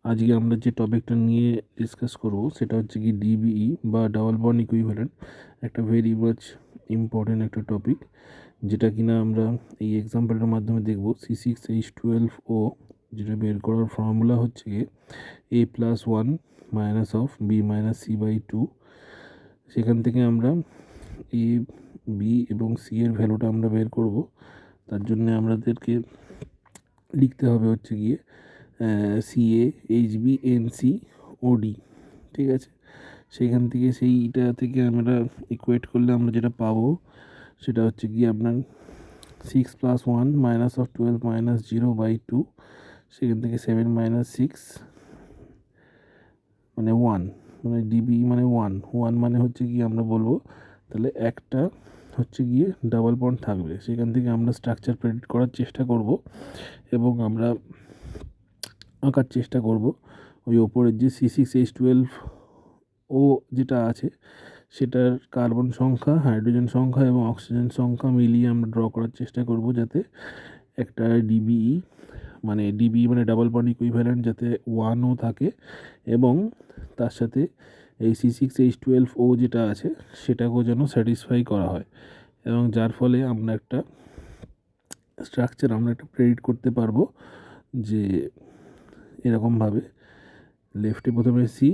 আজকে আমরা যে টপিকটা নিয়ে ডিসকাস করব সেটা হচ্ছে কি ডিবিই বা ডাবল বন্ড ইকুইভ্যালেন্ট, একটা ভেরি মাচ ইম্পর্টেন্ট একটা টপিক, যেটা কিনা আমরা এই এক্সাম্পলটার মাধ্যমে দেখব। C6H12O, যেটা বের করার ফর্মুলা হচ্ছে গিয়ে A+1 minus of B minus C/2। সেখান থেকে আমরা এ, বি এবং সি এর ভ্যালুটা আমরা বের করব। তার জন্য আমাদেরকে লিখতে হবে হচ্ছে গিয়ে CaHbNcOD, ঠিক আছে। সেইখান থেকে সেইটা থেকে আমরা ইকুয়েট করলে আমরা যেটা পাবো সেটা হচ্ছে গিয়ে আপনার 6+1 মাইনাস অফ 12 মাইনাস 0/2, সেখান থেকে 7 মাইনাস 6 মানে 1, মানে ডিবি মানে 1 মানে হচ্ছে গিয়ে আমরা বলবো তাহলে একটা হচ্ছে গিয়ে ডাবল বন্ড থাকবে। সেখান থেকে আমরা স্ট্রাকচার প্রেডিক্ট করার চেষ্টা করব এবং আমরা আঁকার চেষ্টা করব ওই ওপরের যে C6H12O যেটা আছে সেটার কার্বন সংখ্যা, হাইড্রোজেন সংখ্যা এবং অক্সিজেন সংখ্যা মিলিয়ে আমরা ড্র করার চেষ্টা করব, যাতে একটা ডিবিই মানে ডাবল বন্ড ইকুইভ্যালেন্ট যাতে 1ও থাকে এবং তার সাথে এই C6H12O যেটা আছে সেটাকেও যেন স্যাটিসফাই করা হয়, এবং যার ফলে আমরা একটা স্ট্রাকচার আমরা একটা প্রেডিক্ট করতে পারবো যে এরকমভাবে লেফটে প্রথমে সি,